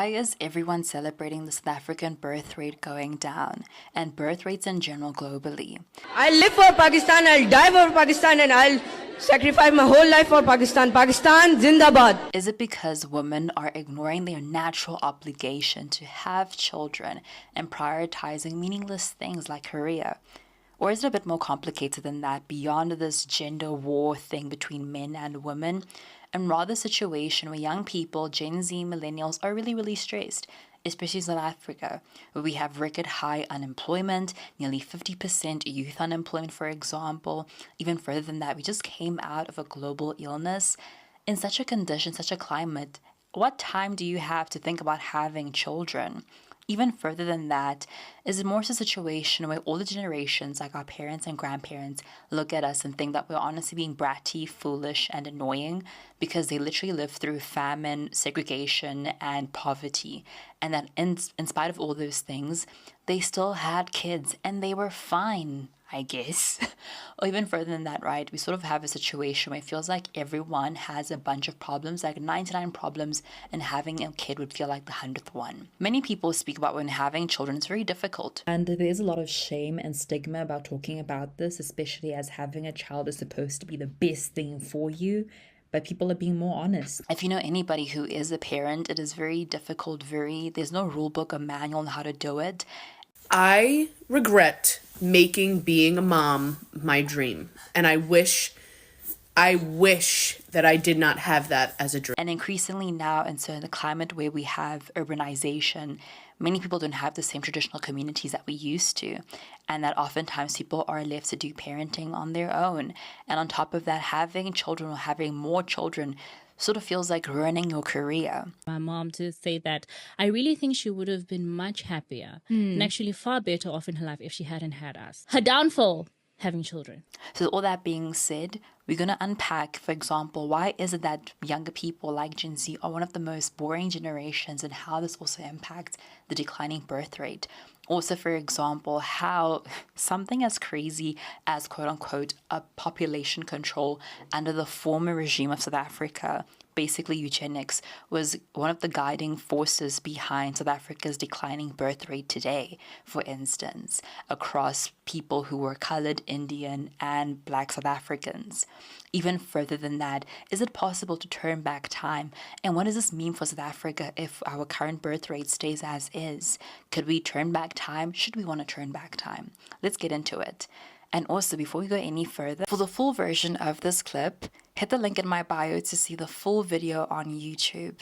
Why is everyone celebrating the South African birth rate going down and birth rates in general globally? I'll live for Pakistan, I'll die for Pakistan, and I'll sacrifice my whole life for Pakistan. Pakistan, Zindabad. Is it because women are ignoring their natural obligation to have children and prioritizing meaningless things like career? Or is it a bit more complicated than that, beyond this gender war thing between men and women, and rather a situation where young people, Gen Z, millennials, are really, really stressed, especially in South Africa, where we have record high unemployment, nearly 50% youth unemployment, for example. Even further than that, we just came out of a global illness. In such a condition, such a climate, what time do you have to think about having children? Even further than that, is it more so a situation where all the generations, like our parents and grandparents, look at us and think that we're honestly being bratty, foolish, and annoying because they literally lived through famine, segregation, and poverty. And that in spite of all those things, they still had kids and they were fine, I guess. Or even further than that, right? We sort of have a situation where it feels like everyone has a bunch of problems, like 99 problems, and having a kid would feel like the 100th one. Many people speak about when having children, it's very difficult. And there's a lot of shame and stigma about talking about this, especially as having a child is supposed to be the best thing for you. But people are being more honest. If you know anybody who is a parent, it is very difficult, there's no rule book or manual on how to do it. I regret making being a mom my dream. And I wish that I did not have that as a dream. And increasingly now, and so in the climate where we have urbanization, many people don't have the same traditional communities that we used to. And that oftentimes people are left to do parenting on their own. And on top of that, having children or having more children sort of feels like ruining your career. My mom to say that I really think she would have been much happier and actually far better off in her life if she hadn't had us. Her downfall, having children. So all that being said, we're going to unpack, for example, why is it that younger people like Gen Z are one of the most boring generations and how this also impacts the declining birth rate. Also, for example, how something as crazy as quote-unquote a population control under the former regime of South Africa, basically eugenics, was one of the guiding forces behind South Africa's declining birth rate today, for instance, across people who were colored, Indian, and Black South Africans. Even further than that, is it possible to turn back time? And what does this mean for South Africa if our current birth rate stays as is? Could we turn back time? Should we want to turn back time? Let's get into it. And also, before we go any further, for the full version of this clip, hit the link in my bio to see the full video on YouTube.